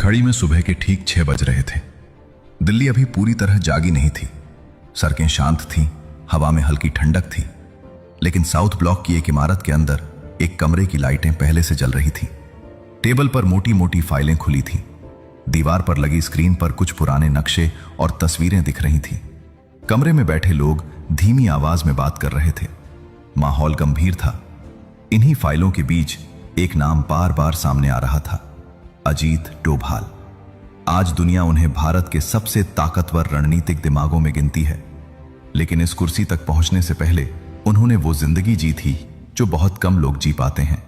घड़ी में सुबह के ठीक 6 बज रहे थे। दिल्ली अभी पूरी तरह जागी नहीं थी। सड़कें शांत थीं, हवा में हल्की ठंडक थी। लेकिन साउथ ब्लॉक की एक इमारत के अंदर एक कमरे की लाइटें पहले से जल रही थीं। टेबल पर मोटी मोटी फाइलें खुली थीं। दीवार पर लगी स्क्रीन पर कुछ पुराने नक्शे और तस्वीरें दिख रही थीं। कमरे में बैठे लोग धीमी आवाज में बात कर रहे थे। माहौल गंभीर था। इन्हीं फाइलों के बीच एक नाम बार बार सामने आ रहा था, अजीत डोभाल। आज दुनिया उन्हें भारत के सबसे ताकतवर रणनीतिक दिमागों में गिनती है। लेकिन इस कुर्सी तक पहुंचने से पहले उन्होंने वो जिंदगी जी थी जो बहुत कम लोग जी पाते हैं।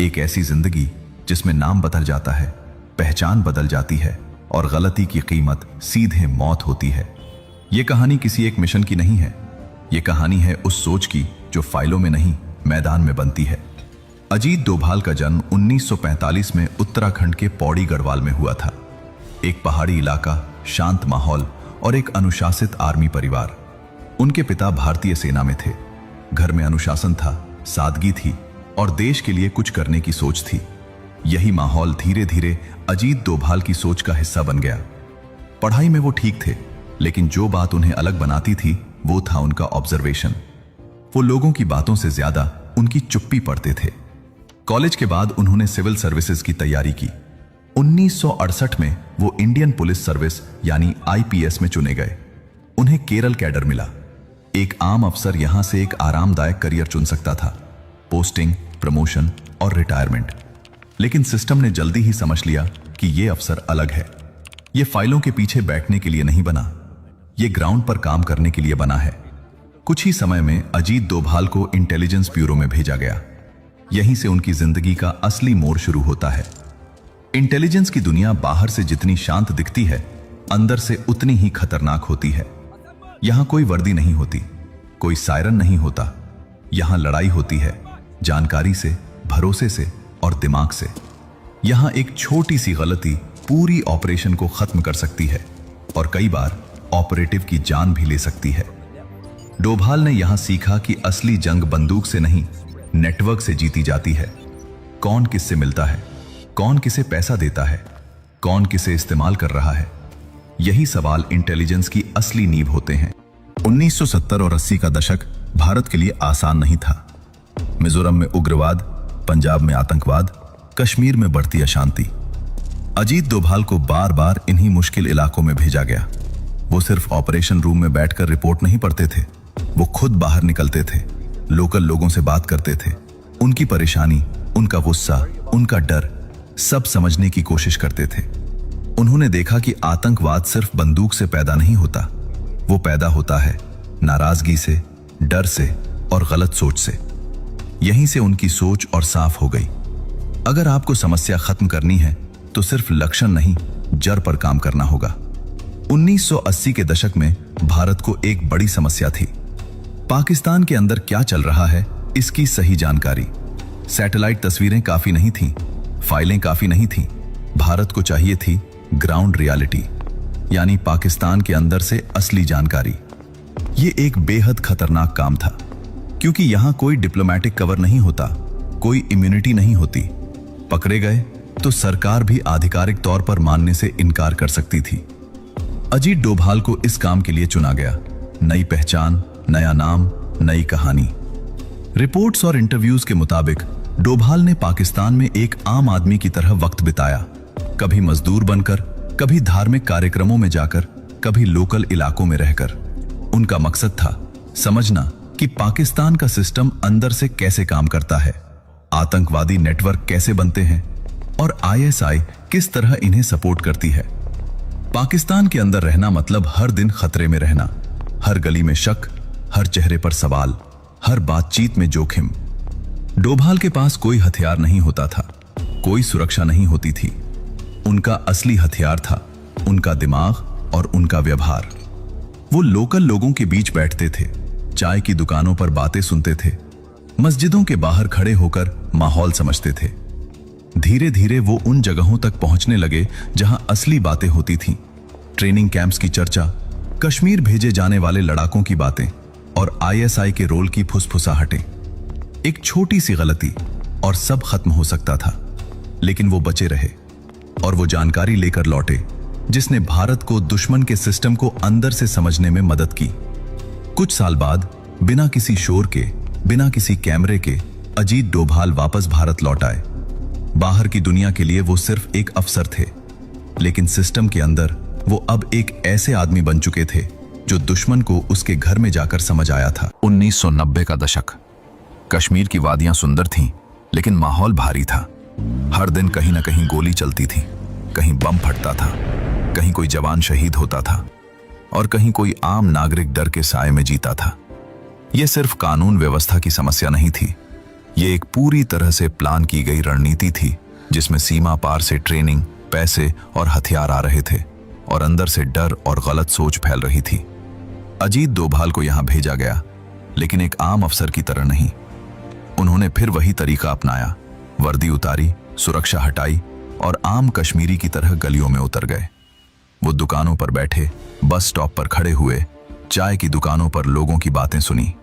एक ऐसी जिंदगी जिसमें नाम बदल जाता है, पहचान बदल जाती है और गलती की कीमत सीधे मौत होती है। यह कहानी किसी एक मिशन की नहीं है। यह कहानी है उस सोच की जो फाइलों में नहीं, मैदान में बनती है। अजीत डोभाल का जन्म 1945 में उत्तराखंड के पौड़ी गढ़वाल में हुआ था। एक पहाड़ी इलाका, शांत माहौल और एक अनुशासित आर्मी परिवार। उनके पिता भारतीय सेना में थे। घर में अनुशासन था, सादगी थी और देश के लिए कुछ करने की सोच थी। यही माहौल धीरे धीरे अजीत डोभाल की सोच का हिस्सा बन गया। पढ़ाई में वो ठीक थे, लेकिन जो बात उन्हें अलग बनाती थी वो था उनका ऑब्जर्वेशन। वो लोगों की बातों से ज्यादा उनकी चुप्पी पढ़ते थे। कॉलेज के बाद उन्होंने सिविल सर्विसेज की तैयारी की। 1968 में वो इंडियन पुलिस सर्विस यानी आईपीएस में चुने गए। उन्हें केरल कैडर मिला। एक आम अफसर यहां से एक आरामदायक करियर चुन सकता था, पोस्टिंग, प्रमोशन और रिटायरमेंट। लेकिन सिस्टम ने जल्दी ही समझ लिया कि यह अफसर अलग है। यह फाइलों के पीछे बैठने के लिए नहीं बना, यह ग्राउंड पर काम करने के लिए बना है। कुछ ही समय में अजीत डोभाल को इंटेलिजेंस ब्यूरो में भेजा गया। यहीं से उनकी जिंदगी का असली मोड़ शुरू होता है। इंटेलिजेंस की दुनिया बाहर से जितनी शांत दिखती है, अंदर से उतनी ही खतरनाक होती है। यहां कोई वर्दी नहीं होती, कोई सायरन नहीं होता। यहां लड़ाई होती है जानकारी से, भरोसे से और दिमाग से। यहां एक छोटी सी गलती पूरी ऑपरेशन को खत्म कर सकती है और कई बार ऑपरेटिव की जान भी ले सकती है। डोभाल ने यहां सीखा कि असली जंग बंदूक से नहीं, नेटवर्क से जीती जाती है। कौन किससे मिलता है, कौन किसे पैसा देता है, कौन किसे इस्तेमाल कर रहा है, यही सवाल इंटेलिजेंस की असली नींव होते हैं। 1970 और 80 का दशक भारत के लिए आसान नहीं था। मिजोरम में उग्रवाद, पंजाब में आतंकवाद, कश्मीर में बढ़ती अशांति। अजीत डोभाल को बार बार इन्हीं मुश्किल इलाकों में भेजा गया। वो सिर्फ ऑपरेशन रूम में बैठकर रिपोर्ट नहीं पढ़ते थे, वो खुद बाहर निकलते थे, लोकल लोगों से बात करते थे। उनकी परेशानी, उनका गुस्सा, उनका डर सब समझने की कोशिश करते थे। उन्होंने देखा कि आतंकवाद सिर्फ बंदूक से पैदा नहीं होता, वो पैदा होता है नाराजगी से, डर से और गलत सोच से। यहीं से उनकी सोच और साफ हो गई। अगर आपको समस्या खत्म करनी है तो सिर्फ लक्षण नहीं, जड़ पर काम करना होगा। 1980 के दशक में भारत को एक बड़ी समस्या थी। पाकिस्तान के अंदर क्या चल रहा है इसकी सही जानकारी। सैटेलाइट तस्वीरें काफी नहीं थीं, फाइलें काफी नहीं थीं। भारत को चाहिए थी ग्राउंड रियलिटी, यानी पाकिस्तान के अंदर से असली जानकारी। यह एक बेहद खतरनाक काम था, क्योंकि यहां कोई डिप्लोमेटिक कवर नहीं होता, कोई इम्यूनिटी नहीं होती। पकड़े गए तो सरकार भी आधिकारिक तौर पर मानने से इनकार कर सकती थी। अजीत डोभाल को इस काम के लिए चुना गया। नई पहचान, नया नाम, नई कहानी। रिपोर्ट्स और इंटरव्यूज के मुताबिक डोभाल ने पाकिस्तान में एक आम आदमी की तरह वक्त बिताया, कभी मजदूर बनकर, कभी धार्मिक कार्यक्रमों में जाकर, कभी लोकल इलाकों में रहकर। उनका मकसद था समझना कि पाकिस्तान का सिस्टम अंदर से कैसे काम करता है, आतंकवादी नेटवर्क कैसे बनते हैं और आईएसआई किस तरह इन्हें सपोर्ट करती है। पाकिस्तान के अंदर रहना मतलब हर दिन खतरे में रहना, हर गली में शक, हर चेहरे पर सवाल, हर बातचीत में जोखिम। डोभाल के पास कोई हथियार नहीं होता था, कोई सुरक्षा नहीं होती थी। उनका असली हथियार था उनका दिमाग और उनका व्यवहार। वो लोकल लोगों के बीच बैठते थे, चाय की दुकानों पर बातें सुनते थे, मस्जिदों के बाहर खड़े होकर माहौल समझते थे। धीरे धीरे वो उन जगहों तक पहुंचने लगे जहां असली बातें होती थीं। ट्रेनिंग कैंप्स की चर्चा, कश्मीर भेजे जाने वाले लड़ाकों की बातें और आईएसआई के रोल की फुसफुसाहटें। एक छोटी सी गलती और सब खत्म हो सकता था, लेकिन वो बचे रहे और वो जानकारी लेकर लौटे जिसने भारत को दुश्मन के सिस्टम को अंदर से समझने में मदद की। कुछ साल बाद बिना किसी शोर के, बिना किसी कैमरे के अजीत डोभाल वापस भारत लौट आए। बाहर की दुनिया के लिए वो सिर्फ एक अफसर थे, लेकिन सिस्टम के अंदर वो अब एक ऐसे आदमी बन चुके थे जो दुश्मन को उसके घर में जाकर समझ आया था। 1990 का दशक। कश्मीर की वादियां सुंदर थीं, लेकिन माहौल भारी था। हर दिन कहीं ना कहीं गोली चलती थी, कहीं बम फटता था, कहीं कोई जवान शहीद होता था और कहीं कोई आम नागरिक डर के साए में जीता था। यह सिर्फ कानून व्यवस्था की समस्या नहीं थी, ये एक पूरी तरह से प्लान की गई रणनीति थी जिसमें सीमा पार से ट्रेनिंग, पैसे और हथियार आ रहे थे और अंदर से डर और गलत सोच फैल रही थी। अजीत डोभाल को यहां भेजा गया, लेकिन एक आम अफसर की तरह नहीं। उन्होंने फिर वही तरीका अपनाया, वर्दी उतारी, सुरक्षा हटाई और आम कश्मीरी की तरह गलियों में उतर गए। वो दुकानों पर बैठे, बस स्टॉप पर खड़े हुए, चाय की दुकानों पर लोगों की बातें सुनी।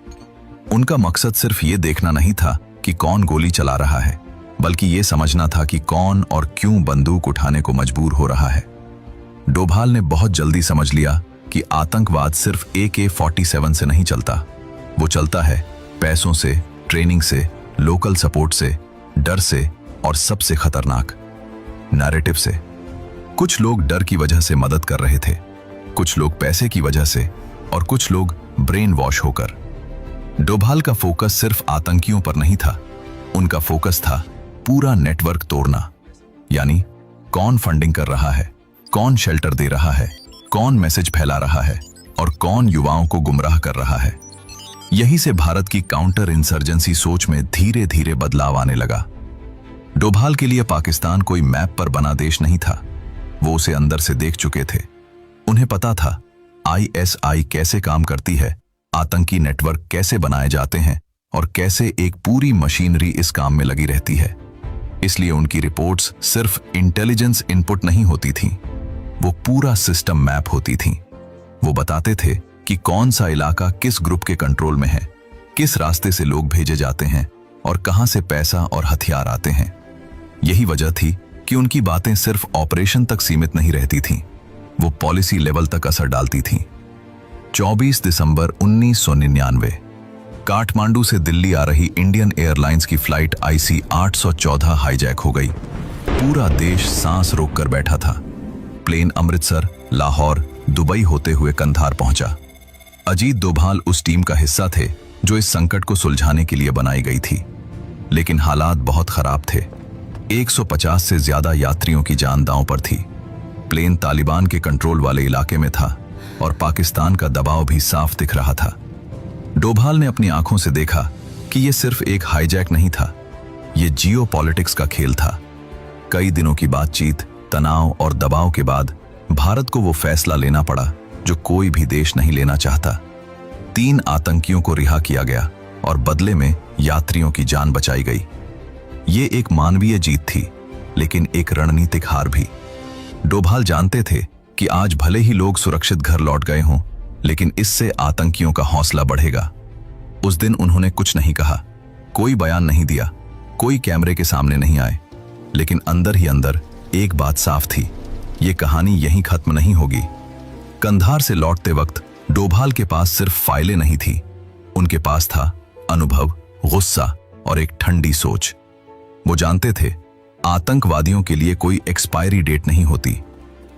उनका मकसद सिर्फ ये देखना नहीं था कि कौन गोली चला रहा है, बल्कि ये समझना था कि कौन और क्यों बंदूक उठाने को मजबूर हो रहा है। डोभाल ने बहुत जल्दी समझ लिया कि आतंकवाद सिर्फ AK-47 से नहीं चलता, वो चलता है पैसों से, ट्रेनिंग से, लोकल सपोर्ट से, डर से और सबसे खतरनाक नैरेटिव से। कुछ लोग डर की वजह से मदद कर रहे थे, कुछ लोग पैसे की वजह से और कुछ लोग ब्रेन वॉश होकर। डोभाल का फोकस सिर्फ आतंकियों पर नहीं था, उनका फोकस था पूरा नेटवर्क तोड़ना। यानी कौन फंडिंग कर रहा है, कौन शेल्टर दे रहा है, कौन मैसेज फैला रहा है और कौन युवाओं को गुमराह कर रहा है। यहीं से भारत की काउंटर इंसर्जेंसी सोच में धीरे धीरे बदलाव आने लगा। डोभाल के लिए पाकिस्तान कोई मैप पर बना देश नहीं था, वो उसे अंदर से देख चुके थे। उन्हें पता था ISI कैसे काम करती है, आतंकी नेटवर्क कैसे बनाए जाते हैं और कैसे एक पूरी मशीनरी इस काम में लगी रहती है। इसलिए उनकी रिपोर्ट्स सिर्फ इंटेलिजेंस इनपुट नहीं होती थीं, वो पूरा सिस्टम मैप होती थीं। वो बताते थे कि कौन सा इलाका किस ग्रुप के कंट्रोल में है, किस रास्ते से लोग भेजे जाते हैं और कहां से पैसा और हथियार आते हैं। यही वजह थी कि उनकी बातें सिर्फ ऑपरेशन तक सीमित नहीं रहती थीं, वो पॉलिसी लेवल तक असर डालती थीं। 24 दिसंबर 1999 काठमांडू से दिल्ली आ रही इंडियन एयरलाइंस की फ्लाइट IC-814 हाईजैक हो गई। पूरा देश सांस रोककर बैठा था। प्लेन अमृतसर, लाहौर, दुबई होते हुए कंधार पहुंचा। अजीत डोभाल उस टीम का हिस्सा थे जो इस संकट को सुलझाने के लिए बनाई गई थी, लेकिन हालात बहुत खराब थे। 150 से ज्यादा यात्रियों की जान दांव पर थी। प्लेन तालिबान के कंट्रोल वाले इलाके में था और पाकिस्तान का दबाव भी साफ दिख रहा था। डोभाल ने अपनी आंखों से देखा कि यह सिर्फ एक हाईजैक नहीं था, यह जियोपॉलिटिक्स का खेल था। कई दिनों की बातचीत, तनाव और दबाव के बाद भारत को वो फैसला लेना पड़ा जो कोई भी देश नहीं लेना चाहता। 3 आतंकियों को रिहा किया गया और बदले में यात्रियों की जान बचाई गई। ये एक मानवीय जीत थी, लेकिन एक रणनीतिक हार भी। डोभाल जानते थे कि आज भले ही लोग सुरक्षित घर लौट गए हों, लेकिन इससे आतंकियों का हौसला बढ़ेगा। उस दिन उन्होंने कुछ नहीं कहा, कोई बयान नहीं दिया, कोई कैमरे के सामने नहीं आए, लेकिन अंदर ही अंदर एक बात साफ थी, ये कहानी यहीं खत्म नहीं होगी। कंधार से लौटते वक्त डोभाल के पास सिर्फ फाइलें नहीं थी, उनके पास था अनुभव, गुस्सा और एक ठंडी सोच। वो जानते थे आतंकवादियों के लिए कोई एक्सपायरी डेट नहीं होती,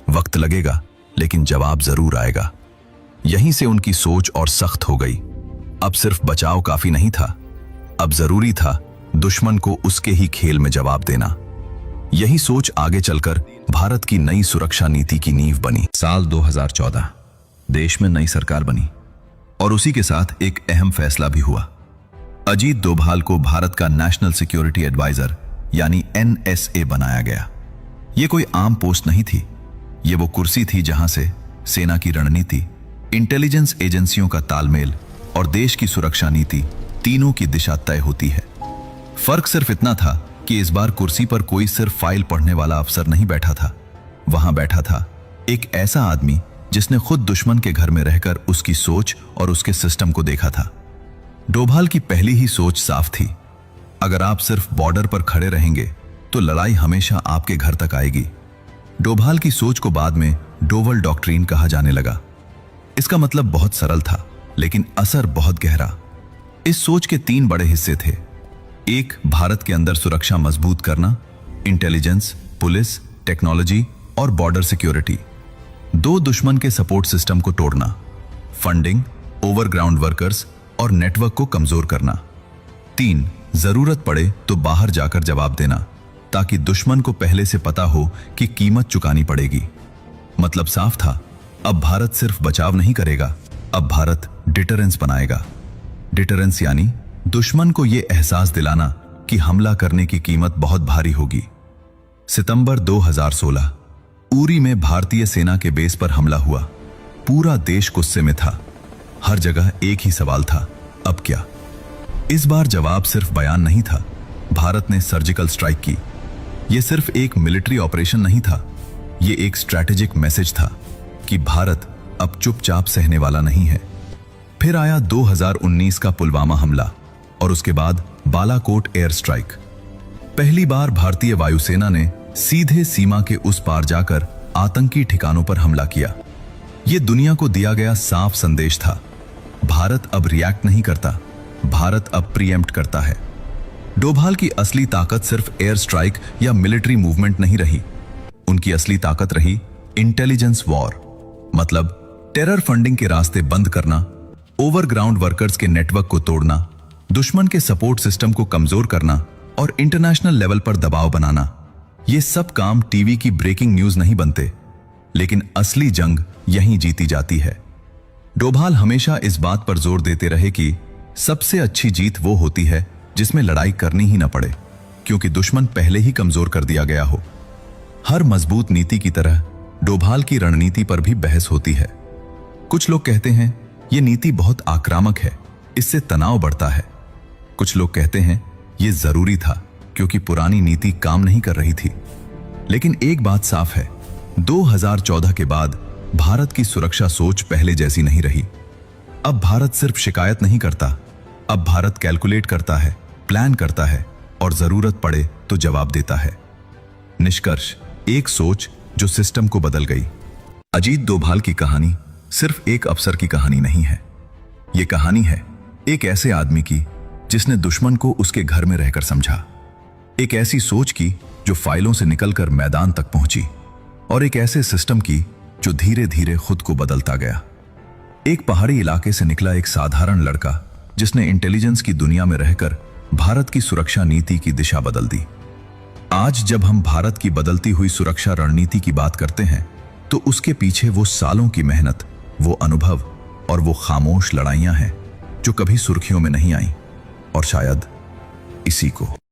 वक्त लगेगा लेकिन जवाब जरूर आएगा। यहीं से उनकी सोच और सख्त हो गई। अब सिर्फ बचाव काफी नहीं था, अब जरूरी था दुश्मन को उसके ही खेल में जवाब देना। यही सोच आगे चलकर भारत की नई सुरक्षा नीति की नींव बनी। साल 2014 देश में नई सरकार बनी और उसी के साथ एक अहम फैसला भी हुआ। अजीत डोभाल को भारत का नेशनल सिक्योरिटी एडवाइजर यानी NSA बनाया गया। यह कोई आम पोस्ट नहीं थी, यह वो कुर्सी थी जहां से सेना की रणनीति, इंटेलिजेंस एजेंसियों का तालमेल और देश की सुरक्षा नीति तीनों की दिशा तय होती है। फर्क सिर्फ इतना था कि इस बार कुर्सी पर कोई सिर्फ फाइल पढ़ने वाला अफसर नहीं बैठा था, वहां बैठा था एक ऐसा आदमी जिसने खुद दुश्मन के घर में रहकर उसकी सोच और उसके सिस्टम को देखा था। डोभाल की पहली ही सोच साफ थी, अगर आप सिर्फ बॉर्डर पर खड़े रहेंगे तो लड़ाई हमेशा आपके घर तक आएगी। डोभाल की सोच को बाद में डोवल डॉक्ट्रिन कहा जाने लगा। इसका मतलब बहुत सरल था, लेकिन असर बहुत गहरा। इस सोच के 3 बड़े हिस्से थे। एक, भारत के अंदर सुरक्षा मजबूत करना, इंटेलिजेंस, पुलिस, टेक्नोलॉजी और बॉर्डर सिक्योरिटी। 2, दुश्मन के सपोर्ट सिस्टम को तोड़ना, फंडिंग, ओवरग्राउंड वर्कर्स और नेटवर्क को कमजोर करना। 3, जरूरत पड़े तो बाहर जाकर जवाब देना, ताकि दुश्मन को पहले से पता हो कि कीमत चुकानी पड़ेगी। मतलब साफ था, अब भारत सिर्फ बचाव नहीं करेगा, अब भारत डिटरेंस बनाएगा। डिटरेंस यानी दुश्मन को यह एहसास दिलाना कि हमला करने की कीमत बहुत भारी होगी। सितंबर 2016 उरी में भारतीय सेना के बेस पर हमला हुआ। पूरा देश गुस्से में था। हर जगह एक ही सवाल था, अब क्या? इस बार जवाब सिर्फ बयान नहीं था, भारत ने सर्जिकल स्ट्राइक की। यह सिर्फ एक मिलिट्री ऑपरेशन नहीं था, यह एक स्ट्रैटेजिक मैसेज था कि भारत अब चुपचाप सहने वाला नहीं है। फिर आया 2019 का पुलवामा हमला और उसके बाद बालाकोट एयर स्ट्राइक। पहली बार भारतीय वायुसेना ने सीधे सीमा के उस पार जाकर आतंकी ठिकानों पर हमला किया। यह दुनिया को दिया गया साफ संदेश था, भारत अब रिएक्ट नहीं करता, भारत अब प्रीएम्प्ट करता है। डोभाल की असली ताकत सिर्फ एयर स्ट्राइक या मिलिट्री मूवमेंट नहीं रही, उनकी असली ताकत रही इंटेलिजेंस वॉर। मतलब टेरर फंडिंग के रास्ते बंद करना, ओवरग्राउंड वर्कर्स के नेटवर्क को तोड़ना, दुश्मन के सपोर्ट सिस्टम को कमजोर करना और इंटरनेशनल लेवल पर दबाव बनाना। ये सब काम टीवी की ब्रेकिंग न्यूज नहीं बनते, लेकिन असली जंग यहीं जीती जाती है। डोभाल हमेशा इस बात पर जोर देते रहे कि सबसे अच्छी जीत वो होती है जिसमें लड़ाई करनी ही न पड़े, क्योंकि दुश्मन पहले ही कमजोर कर दिया गया हो। हर मजबूत नीति की तरह डोभाल की रणनीति पर भी बहस होती है। कुछ लोग कहते हैं ये नीति बहुत आक्रामक है, इससे तनाव बढ़ता है। कुछ लोग कहते हैं ये जरूरी था क्योंकि पुरानी नीति काम नहीं कर रही थी। लेकिन एक बात साफ है, 2014 के बाद भारत की सुरक्षा सोच पहले जैसी नहीं रही। अब भारत सिर्फ शिकायत नहीं करता, अब भारत कैलकुलेट करता है, प्लान करता है और जरूरत पड़े तो जवाब देता है। निष्कर्ष, एक सोच जो सिस्टम को बदल गई। अजीत डोभाल की कहानी सिर्फ एक अफसर की कहानी नहीं है, यह कहानी है एक ऐसे आदमी की जिसने दुश्मन को उसके घर में रहकर समझा, एक ऐसी सोच की जो फाइलों से निकलकर मैदान तक पहुंची, और एक ऐसे सिस्टम की जो धीरे धीरे खुद को बदलता गया। एक पहाड़ी इलाके से निकला एक साधारण लड़का जिसने इंटेलिजेंस की दुनिया में रहकर भारत की सुरक्षा नीति की दिशा बदल दी। आज जब हम भारत की बदलती हुई सुरक्षा रणनीति की बात करते हैं, तो उसके पीछे वो सालों की मेहनत, वो अनुभव और वो खामोश लड़ाइयां हैं जो कभी सुर्खियों में नहीं आई, और शायद इसी को